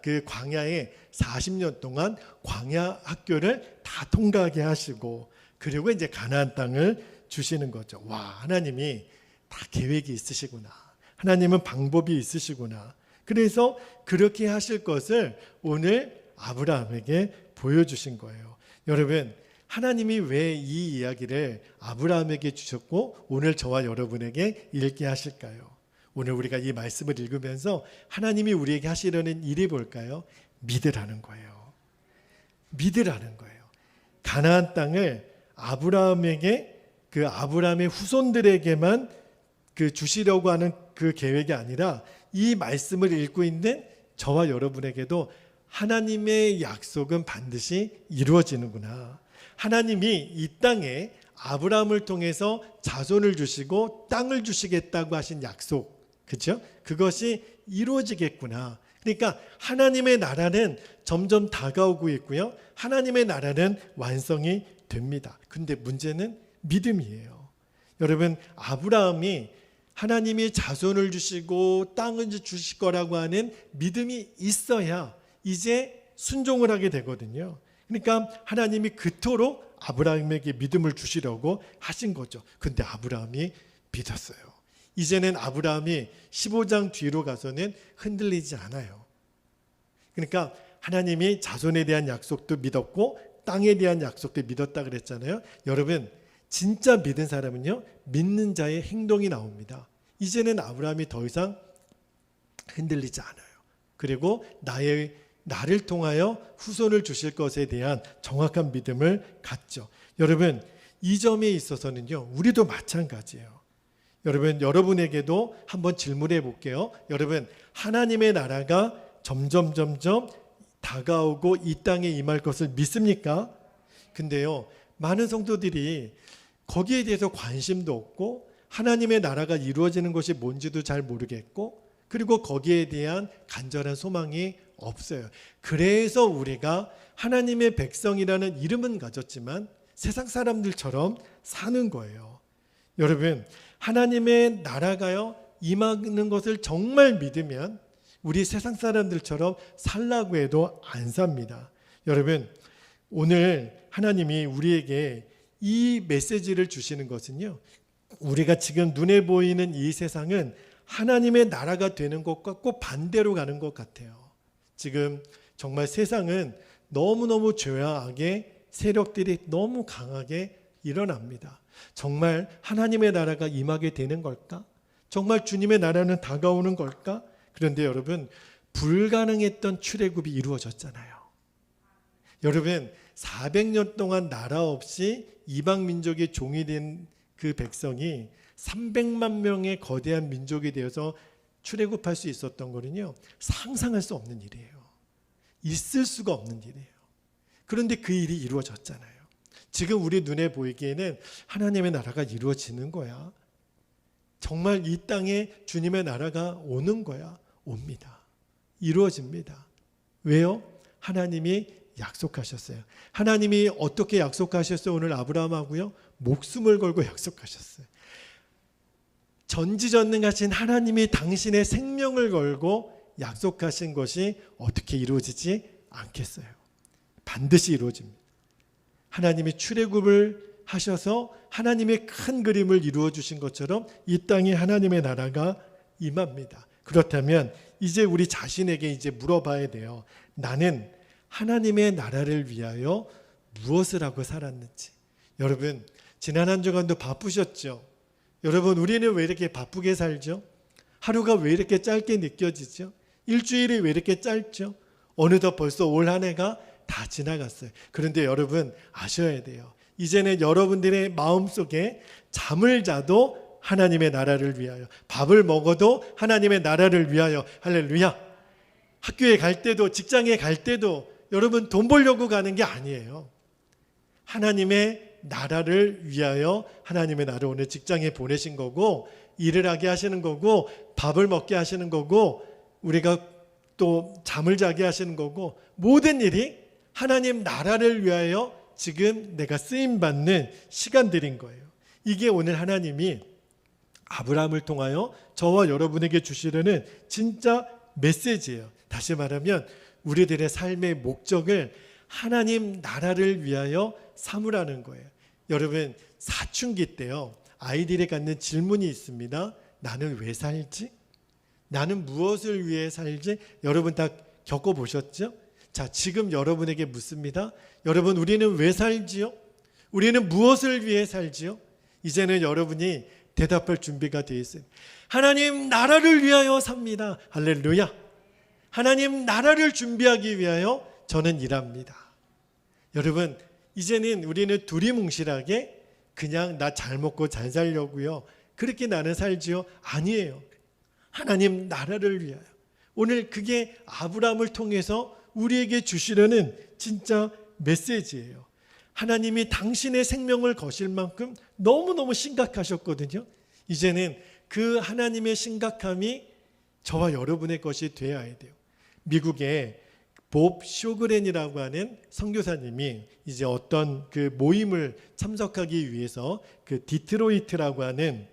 그 광야에 40년 동안 광야 학교를 다 통과하게 하시고, 그리고 이제 가나안 땅을 주시는 거죠. 와, 하나님이 다 계획이 있으시구나. 하나님은 방법이 있으시구나. 그래서 그렇게 하실 것을 오늘 아브라함에게 보여주신 거예요. 여러분, 하나님이 왜 이 이야기를 아브라함에게 주셨고 오늘 저와 여러분에게 읽게 하실까요? 오늘 우리가 이 말씀을 읽으면서 하나님이 우리에게 하시려는 일이 뭘까요? 믿으라는 거예요. 믿으라는 거예요. 가나안 땅을 아브라함에게, 그 아브라함의 후손들에게만 주시려고 하는 그 계획이 아니라 이 말씀을 읽고 있는 저와 여러분에게도 하나님의 약속은 반드시 이루어지는구나. 하나님이 이 땅에 아브라함을 통해서 자손을 주시고 땅을 주시겠다고 하신 약속, 그렇죠? 그것이 이루어지겠구나. 그러니까 하나님의 나라는 점점 다가오고 있고요. 하나님의 나라는 완성이 됩니다. 근데 문제는 믿음이에요. 여러분, 아브라함이 하나님이 자손을 주시고 땅을 주실 거라고 하는 믿음이 있어야 이제 순종을 하게 되거든요. 그러니까 하나님이 그토록 아브라함에게 믿음을 주시려고 하신 거죠. 근데 아브라함이 믿었어요. 이제는 아브라함이 15장 뒤로 가서는 흔들리지 않아요. 그러니까 하나님이 자손에 대한 약속도 믿었고 땅에 대한 약속도 믿었다 그랬잖아요. 여러분, 진짜 믿은 사람은요, 믿는 자의 행동이 나옵니다. 이제는 아브라함이 더 이상 흔들리지 않아요. 그리고 나를 통하여 후손을 주실 것에 대한 정확한 믿음을 갖죠. 여러분, 이 점에 있어서는요, 우리도 마찬가지예요. 여러분, 여러분에게도 한번 질문해 볼게요. 여러분, 하나님의 나라가 점점 다가오고 이 땅에 임할 것을 믿습니까? 근데요, 많은 성도들이 거기에 대해서 관심도 없고 하나님의 나라가 이루어지는 것이 뭔지도 잘 모르겠고, 그리고 거기에 대한 간절한 소망이 없어요. 그래서 우리가 하나님의 백성이라는 이름은 가졌지만 세상 사람들처럼 사는 거예요. 여러분, 하나님의 나라가요 임하는 것을 정말 믿으면 우리 세상 사람들처럼 살라고 해도 안 삽니다. 여러분, 오늘 하나님이 우리에게 이 메시지를 주시는 것은요, 우리가 지금 눈에 보이는 이 세상은 하나님의 나라가 되는 것과 꼭 반대로 가는 것 같아요. 지금 정말 세상은 너무너무 죄악의 세력들이 너무 강하게 일어납니다. 정말 하나님의 나라가 임하게 되는 걸까? 정말 주님의 나라는 다가오는 걸까? 그런데 여러분, 불가능했던 출애굽이 이루어졌잖아요. 여러분, 400년 동안 나라 없이 이방 민족의 종이 된 그 백성이 300만 명의 거대한 민족이 되어서 출애굽할 수 있었던 거는요, 상상할 수 없는 일이에요. 있을 수가 없는 일이에요. 그런데 그 일이 이루어졌잖아요. 지금 우리 눈에 보이기에는 하나님의 나라가 이루어지는 거야. 정말 이 땅에 주님의 나라가 오는 거야. 옵니다. 이루어집니다. 왜요? 하나님이 약속하셨어요. 하나님이 어떻게 약속하셨어요? 오늘 아브라함하고요, 목숨을 걸고 약속하셨어요. 전지전능하신 하나님이 당신의 생명을 걸고 약속하신 것이 어떻게 이루어지지 않겠어요? 반드시 이루어집니다. 하나님이 출애굽을 하셔서 하나님의 큰 그림을 이루어 주신 것처럼 이 땅에 하나님의 나라가 임합니다. 그렇다면 이제 우리 자신에게 이제 물어봐야 돼요. 나는 하나님의 나라를 위하여 무엇을 하고 살았는지. 여러분, 지난 한 주간도 바쁘셨죠? 여러분, 우리는 왜 이렇게 바쁘게 살죠? 하루가 왜 이렇게 짧게 느껴지죠? 일주일이 왜 이렇게 짧죠? 어느덧 벌써 올 한 해가 다 지나갔어요. 그런데 여러분 아셔야 돼요. 이제는 여러분들의 마음속에 잠을 자도 하나님의 나라를 위하여, 밥을 먹어도 하나님의 나라를 위하여. 할렐루야. 학교에 갈 때도, 직장에 갈 때도 여러분 돈 벌려고 가는 게 아니에요. 하나님의 나라를 위하여 하나님의 나를 오늘 직장에 보내신 거고, 일을 하게 하시는 거고, 밥을 먹게 하시는 거고, 우리가 또 잠을 자게 하시는 거고, 모든 일이 하나님 나라를 위하여 지금 내가 쓰임받는 시간들인 거예요. 이게 오늘 하나님이 아브라함을 통하여 저와 여러분에게 주시려는 진짜 메시지예요. 다시 말하면 우리들의 삶의 목적을 하나님 나라를 위하여 삼으라는 거예요. 여러분, 사춘기 때요, 아이들이 갖는 질문이 있습니다. 나는 왜 살지? 나는 무엇을 위해 살지? 여러분 다 겪어보셨죠? 자, 지금 여러분에게 묻습니다. 여러분, 우리는 왜 살지요? 우리는 무엇을 위해 살지요? 이제는 여러분이 대답할 준비가 되어 있어요. 하나님 나라를 위하여 삽니다. 할렐루야. 하나님 나라를 준비하기 위하여 저는 일합니다. 여러분, 이제는 우리는 두리뭉실하게 그냥 나 잘 먹고 잘 살려고요, 그렇게 나는 살지요? 아니에요. 하나님 나라를 위하여. 오늘 그게 아브라함을 통해서 우리에게 주시려는 진짜 메시지예요. 하나님이 당신의 생명을 거실 만큼 너무너무 심각하셨거든요. 이제는 그 하나님의 심각함이 저와 여러분의 것이 되어야 돼요. 미국의 법 쇼그렌이라고 하는 선교사님이 이제 어떤 그 모임을 참석하기 위해서 그 디트로이트라고 하는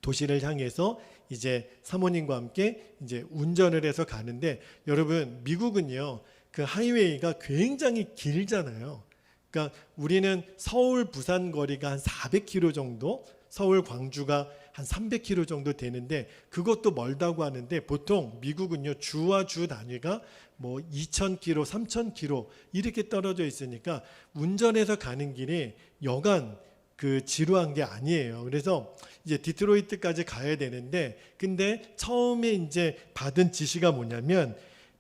도시를 향해서 이제 사모님과 함께 이제 운전을 해서 가는데, 여러분 미국은요, 그 하이웨이가 굉장히 길잖아요. 그러니까 우리는 서울 부산 거리가 한 400km 정도, 서울 광주가 한 300km 정도 되는데 그것도 멀다고 하는데, 보통 미국은요 주와 주 단위가 뭐 2000km, 3000km 이렇게 떨어져 있으니까 운전해서 가는 길이 여간 그 지루한 게 아니에요. 그래서 이제 디트로이트까지 가야 되는데, 근데 처음에 이제 받은 지시가 뭐냐면,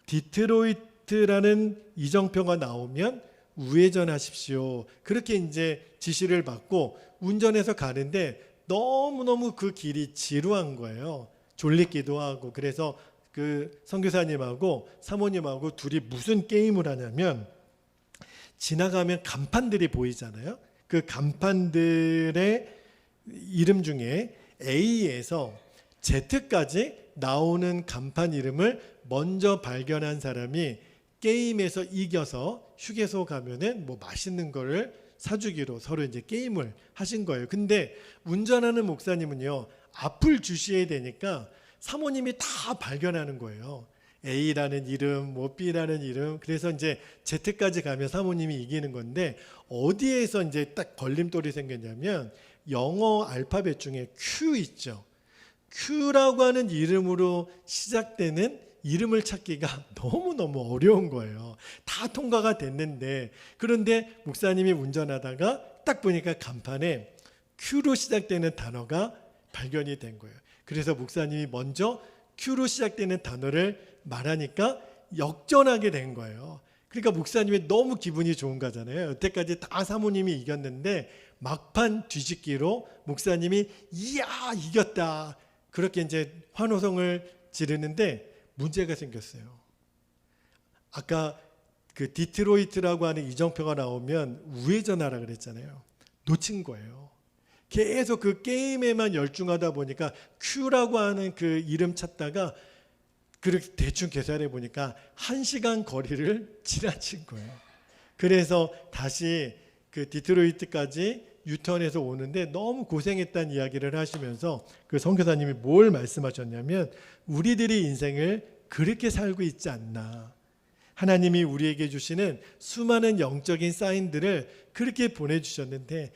디트로이트라는 이정표가 나오면 우회전하십시오. 그렇게 이제 지시를 받고 운전해서 가는데 너무너무 그 길이 지루한 거예요. 졸리기도 하고. 그래서 그 선교사님하고 사모님하고 둘이 무슨 게임을 하냐면, 지나가면 간판들이 보이잖아요. 그 간판들의 이름 중에 A에서 Z까지 나오는 간판 이름을 먼저 발견한 사람이 게임에서 이겨서 휴게소 가면은 뭐 맛있는 거를 사주기로 서로 이제 게임을 하신 거예요. 근데 운전하는 목사님은요, 앞을 주시해야 되니까 사모님이 다 발견하는 거예요. A라는 이름, 뭐 B라는 이름. 그래서 이제 Z까지 가면 사모님이 이기는 건데, 어디에서 이제 딱 걸림돌이 생겼냐면, 영어 알파벳 중에 Q 있죠. Q라고 하는 이름으로 시작되는 이름을 찾기가 너무너무 어려운 거예요. 다 통과가 됐는데, 그런데 목사님이 운전하다가 딱 보니까 간판에 Q로 시작되는 단어가 발견이 된 거예요. 그래서 목사님이 먼저 Q로 시작되는 단어를 말하니까 역전하게 된 거예요. 그러니까 목사님이 너무 기분이 좋은 거잖아요. 여태까지 다 사모님이 이겼는데 막판 뒤집기로 목사님이 이야 이겼다 그렇게 이제 환호성을 지르는데 문제가 생겼어요. 아까 그 디트로이트라고 하는 이정표가 나오면 우회전하라 그랬잖아요. 놓친 거예요. 계속 그 게임에만 열중하다 보니까 큐라고 하는 그 이름 찾다가 그렇게 대충 계산해 보니까 1시간 거리를 지나친 거예요. 그래서 다시 그 디트로이트까지 유턴해서 오는데 너무 고생했다는 이야기를 하시면서 그 선교사님이 뭘 말씀하셨냐면 우리들이 인생을 그렇게 살고 있지 않나. 하나님이 우리에게 주시는 수많은 영적인 사인들을 그렇게 보내주셨는데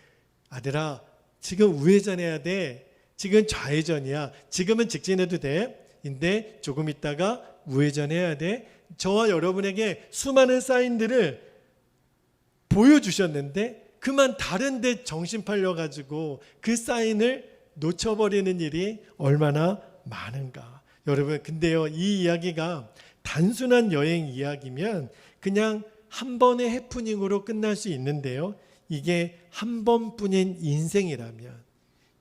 아들아 지금 우회전해야 돼. 지금 좌회전이야. 지금은 직진해도 돼. 인데 조금 있다가 우회전해야 돼. 저와 여러분에게 수많은 사인들을 보여주셨는데 그만 다른 데 정신 팔려가지고 그 사인을 놓쳐버리는 일이 얼마나 많은가. 여러분 근데요 이 이야기가 단순한 여행 이야기면 그냥 한 번의 해프닝으로 끝날 수 있는데요. 이게 한 번뿐인 인생이라면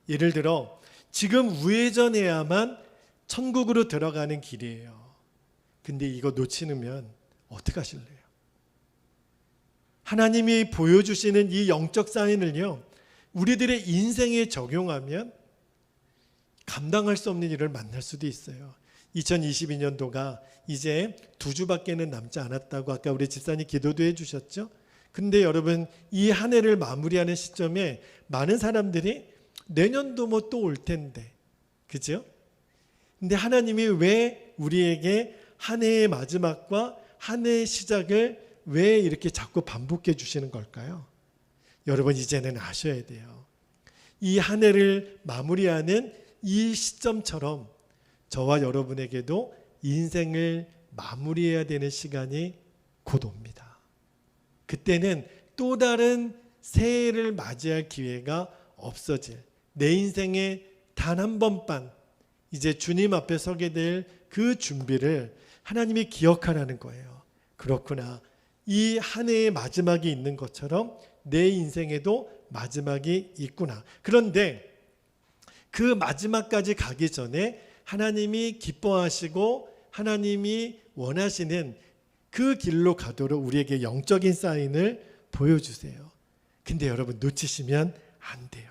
예를 들어 지금 우회전해야만 천국으로 들어가는 길이에요. 근데 이거 놓치면 어떡하실래요? 하나님이 보여주시는 이 영적 사인을요 우리들의 인생에 적용하면 감당할 수 없는 일을 만날 수도 있어요. 2022년도가 이제 2주밖에는 남지 않았다고 아까 우리 집사님 기도도 해주셨죠. 근데 여러분 이 한 해를 마무리하는 시점에 많은 사람들이 내년도 뭐 또 올 텐데 그죠? 근데 하나님이 왜 우리에게 한 해의 마지막과 한 해의 시작을 왜 이렇게 자꾸 반복해 주시는 걸까요? 여러분 이제는 아셔야 돼요. 이 한 해를 마무리하는 이 시점처럼 저와 여러분에게도 인생을 마무리해야 되는 시간이 곧 옵니다. 그때는 또 다른 새해를 맞이할 기회가 없어질 내 인생의 단 한 번만 이제 주님 앞에 서게 될 그 준비를 하나님이 기억하라는 거예요. 그렇구나. 이 한 해의 마지막이 있는 것처럼 내 인생에도 마지막이 있구나. 그런데 그 마지막까지 가기 전에 하나님이 기뻐하시고 하나님이 원하시는 그 길로 가도록 우리에게 영적인 사인을 보여주세요. 근데 여러분 놓치시면 안 돼요.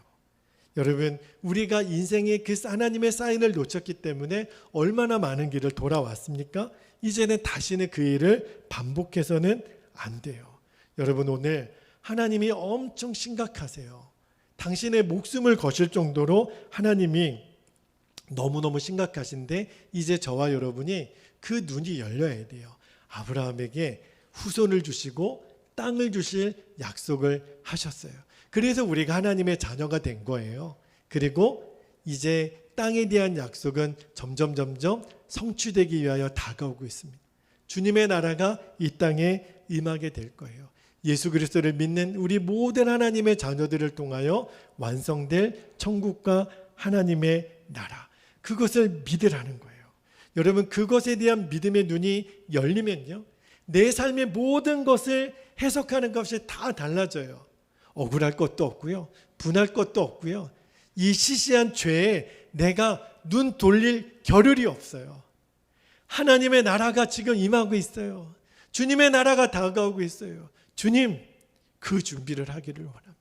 여러분 우리가 인생의 그 하나님의 사인을 놓쳤기 때문에 얼마나 많은 길을 돌아왔습니까? 이제는 다시는 그 일을 반복해서는 안 돼요. 여러분 오늘 하나님이 엄청 심각하세요. 당신의 목숨을 거실 정도로 하나님이 너무너무 심각하신데 이제 저와 여러분이 그 눈이 열려야 돼요. 아브라함에게 후손을 주시고 땅을 주실 약속을 하셨어요. 그래서 우리가 하나님의 자녀가 된 거예요. 그리고 이제 땅에 대한 약속은 점점 성취되기 위하여 다가오고 있습니다. 주님의 나라가 이 땅에 임하게 될 거예요. 예수 그리스도를 믿는 우리 모든 하나님의 자녀들을 통하여 완성될 천국과 하나님의 나라, 그것을 믿으라는 거예요. 여러분 그것에 대한 믿음의 눈이 열리면요 내 삶의 모든 것을 해석하는 것이 다 달라져요. 억울할 것도 없고요, 분할 것도 없고요, 이 시시한 죄에 내가 눈 돌릴 겨를이 없어요. 하나님의 나라가 지금 임하고 있어요. 주님의 나라가 다가오고 있어요. 주님 그 준비를 하기를 원합니다.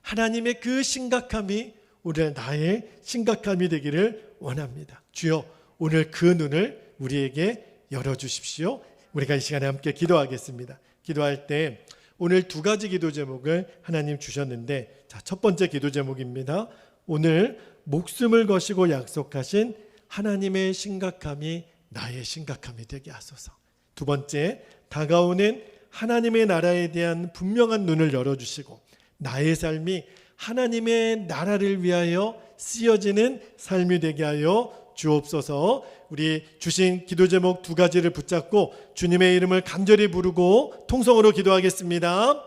하나님의 그 심각함이 오늘 나의 심각함이 되기를 원합니다. 주여 오늘 그 눈을 우리에게 열어주십시오. 우리가 이 시간에 함께 기도하겠습니다. 기도할 때 오늘 두 가지 기도 제목을 하나님 주셨는데, 자, 첫 번째 기도 제목입니다. 오늘 목숨을 거시고 약속하신 하나님의 심각함이 나의 심각함이 되게 하소서. 두 번째, 다가오는 하나님의 나라에 대한 분명한 눈을 열어주시고 나의 삶이 하나님의 나라를 위하여 쓰여지는 삶이 되게 하여 주옵소서. 우리 주신 기도 제목 두 가지를 붙잡고 주님의 이름을 간절히 부르고 통성으로 기도하겠습니다.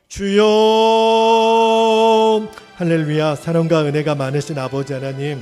주여, 할렐루야. 사랑과 은혜가 많으신 아버지 하나님,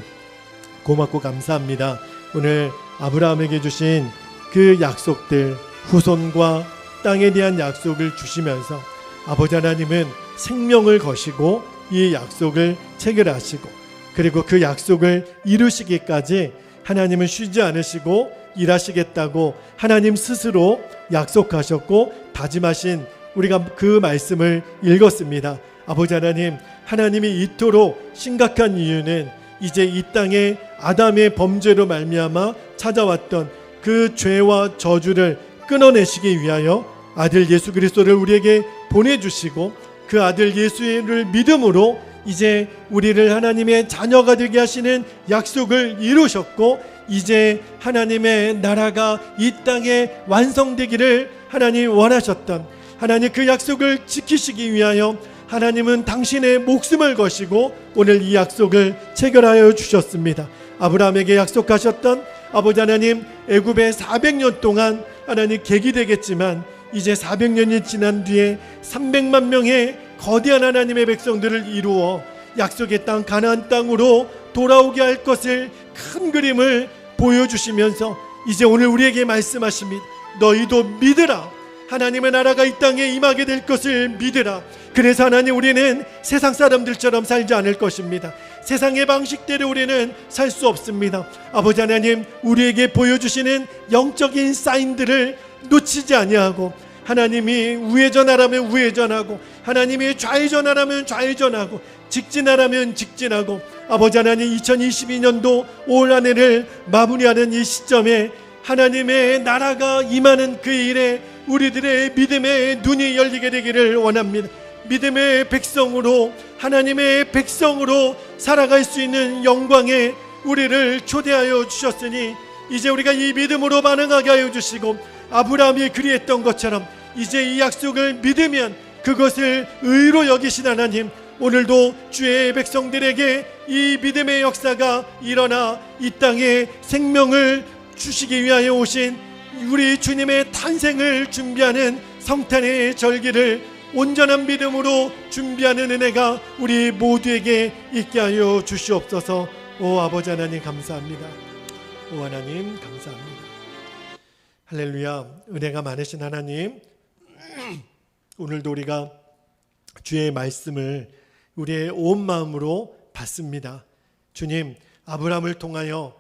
고맙고 감사합니다. 오늘 아브라함에게 주신 그 약속들, 후손과 땅에 대한 약속을 주시면서 아버지 하나님은 생명을 거시고 이 약속을 체결하시고 그리고 그 약속을 이루시기까지 하나님은 쉬지 않으시고 일하시겠다고 하나님 스스로 약속하셨고 다짐하신 우리가 그 말씀을 읽었습니다. 아버지 하나님, 하나님이 이토록 심각한 이유는 이제 이 땅에 아담의 범죄로 말미암아 찾아왔던 그 죄와 저주를 끊어내시기 위하여 아들 예수 그리스도를 우리에게 보내주시고 그 아들 예수를 믿음으로 이제 우리를 하나님의 자녀가 되게 하시는 약속을 이루셨고 이제 하나님의 나라가 이 땅에 완성되기를 하나님 원하셨던 하나님 그 약속을 지키시기 위하여 하나님은 당신의 목숨을 거시고 오늘 이 약속을 체결하여 주셨습니다. 아브라함에게 약속하셨던 아버지 하나님, 애굽에 400년 동안 하나님 객이되겠지만 이제 400년이 지난 뒤에 300만 명의 거대한 하나님의 백성들을 이루어 약속의 땅 가나안 땅으로 돌아오게 할 것을 큰 그림을 보여주시면서 이제 오늘 우리에게 말씀하십니다. 너희도 믿으라. 하나님의 나라가 이 땅에 임하게 될 것을 믿으라. 그래서 하나님, 우리는 세상 사람들처럼 살지 않을 것입니다. 세상의 방식대로 우리는 살 수 없습니다. 아버지 하나님, 우리에게 보여주시는 영적인 사인들을 놓치지 아니하고 하나님이 우회전하라면 우회전하고 하나님이 좌회전하라면 좌회전하고 직진하라면 직진하고 아버지 하나님, 2022년도 올 한 해를 마무리하는 이 시점에 하나님의 나라가 임하는 그 일에 우리들의 믿음의 눈이 열리게 되기를 원합니다. 믿음의 백성으로, 하나님의 백성으로 살아갈 수 있는 영광에 우리를 초대하여 주셨으니 이제 우리가 이 믿음으로 반응하게 하여 주시고 아브라함이 그리했던 것처럼 이제 이 약속을 믿으면 그것을 의로 여기신 하나님, 오늘도 주의 백성들에게 이 믿음의 역사가 일어나 이 땅에 생명을 주시기 위하여 오신 우리 주님의 탄생을 준비하는 성탄의 절기를 온전한 믿음으로 준비하는 은혜가 우리 모두에게 있게 하여 주시옵소서. 오 아버지 하나님 감사합니다. 오 하나님 감사합니다. 할렐루야. 은혜가 많으신 하나님, 오늘도 우리가 주의 말씀을 우리의 온 마음으로 받습니다. 주님, 아브라함을 통하여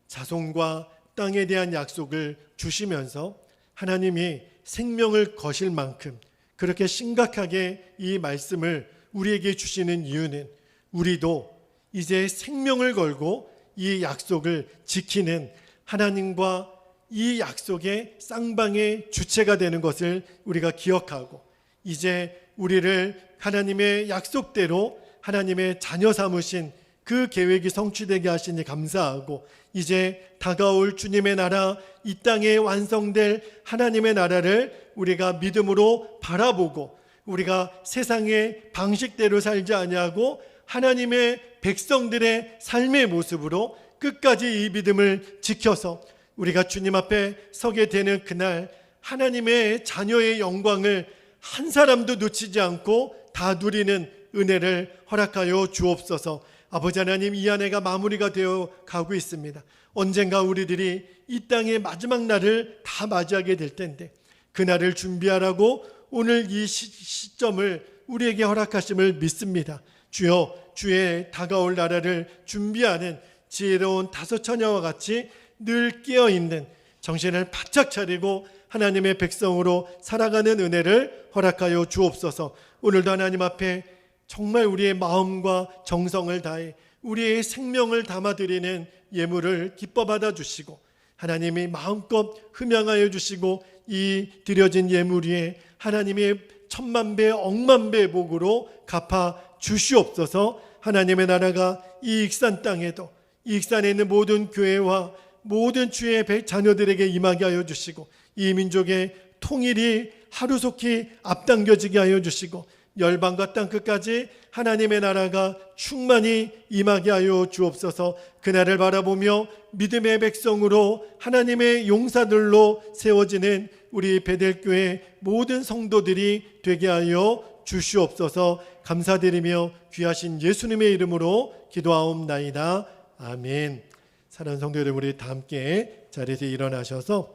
자손과 땅에 대한 약속을 주시면서 하나님이 생명을 거실 만큼 그렇게 심각하게 이 말씀을 우리에게 주시는 이유는 우리도 이제 생명을 걸고 이 약속을 지키는 하나님과 이 약속의 쌍방의 주체가 되는 것을 우리가 기억하고 이제 우리를 하나님의 약속대로 하나님의 자녀 삼으신 그 계획이 성취되게 하시니 감사하고 이제 다가올 주님의 나라, 이 땅에 완성될 하나님의 나라를 우리가 믿음으로 바라보고 우리가 세상의 방식대로 살지 아니하고 하나님의 백성들의 삶의 모습으로 끝까지 이 믿음을 지켜서 우리가 주님 앞에 서게 되는 그날 하나님의 자녀의 영광을 한 사람도 놓치지 않고 다 누리는 은혜를 허락하여 주옵소서. 아버지 하나님, 이 한 해가 마무리가 되어 가고 있습니다. 언젠가 우리들이 이 땅의 마지막 날을 다 맞이하게 될 텐데 그날을 준비하라고 오늘 이 시점을 우리에게 허락하심을 믿습니다. 주여, 주의 다가올 나라를 준비하는 지혜로운 다섯 처녀와 같이 늘 깨어있는 정신을 바짝 차리고 하나님의 백성으로 살아가는 은혜를 허락하여 주옵소서. 오늘도 하나님 앞에 정말 우리의 마음과 정성을 다해 우리의 생명을 담아드리는 예물을 기뻐 받아주시고 하나님이 마음껏 흠양하여 주시고 이 드려진 예물 위에 하나님의 천만배 억만배 복으로 갚아 주시옵소서. 하나님의 나라가 이 익산 땅에도 이 익산에 있는 모든 교회와 모든 주의 자녀들에게 임하게 하여 주시고 이 민족의 통일이 하루속히 앞당겨지게 하여 주시고 열방과 땅 끝까지 하나님의 나라가 충만히 임하게 하여 주옵소서. 그날을 바라보며 믿음의 백성으로 하나님의 용사들로 세워지는 우리 베델교회 모든 성도들이 되게 하여 주시옵소서. 감사드리며 귀하신 예수님의 이름으로 기도하옵나이다. 아멘. 사랑하는 성도 여러분, 우리 다 함께 자리에서 일어나셔서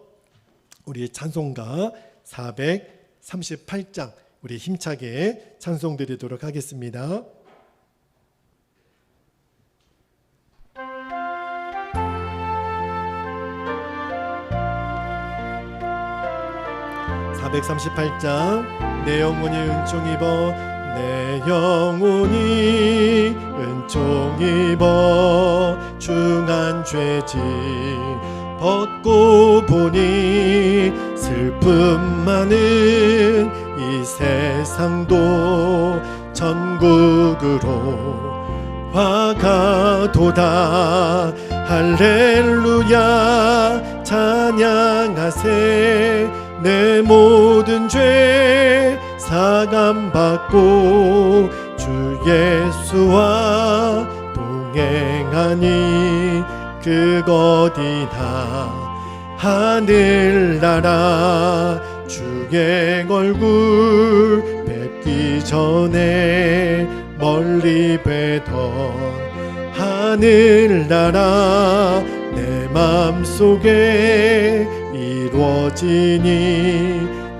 우리 찬송가 400 438장 우리 힘차게 찬송드리도록 하겠습니다. 438장 내 영혼이 은총 입어 내 영혼이 은총 입어 중한 죄짐 벗고 보니 슬픔 많은 이 세상도 천국으로 화가 돋아 할렐루야 찬양하세 내 모든 죄 사감받고 주 예수와 동행하니 그곳이나 하늘나라 주의 얼굴 뵙기 전에 멀리 뵈던 하늘나라 내 맘속에 이루어지니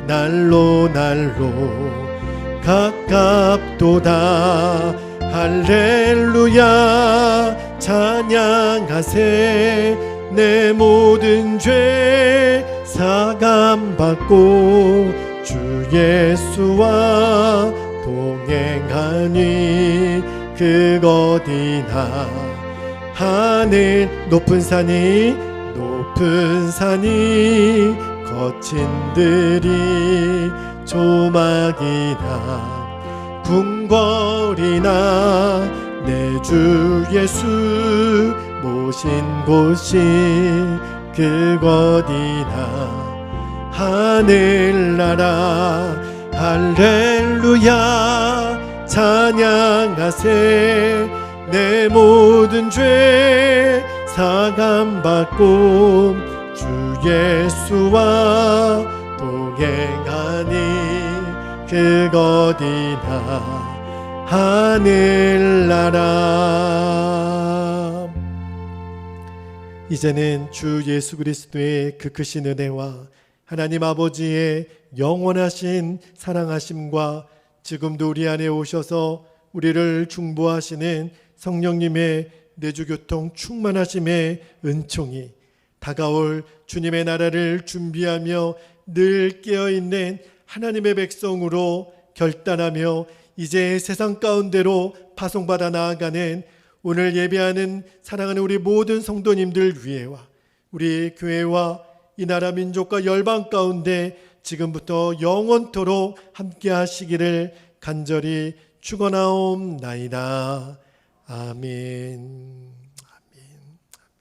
날로 가깝도다 할렐루야 찬양하세 내 모든 죄 사감받고 주 예수와 동행하니 그곳이나 하늘 높은 산이 거친 들이 조막이나 궁궐이나 내 주 예수 모신 곳이 그곳이나 하늘나라 할렐루야 찬양하세 내 모든 죄 사감받고 주 예수와 동행하니 그곳이나 하늘나라. 이제는 주 예수 그리스도의 그 크신 은혜와 하나님 아버지의 영원하신 사랑하심과 지금도 우리 안에 오셔서 우리를 중보하시는 성령님의 내주교통 충만하심의 은총이 다가올 주님의 나라를 준비하며 늘 깨어있는 하나님의 백성으로 결단하며 이제 세상 가운데로 파송받아 나아가는 오늘 예배하는 사랑하는 우리 모든 성도님들 위에와 우리 교회와 이 나라 민족과 열방 가운데 지금부터 영원토록 함께 하시기를 간절히 축원하옵나이다. 아멘.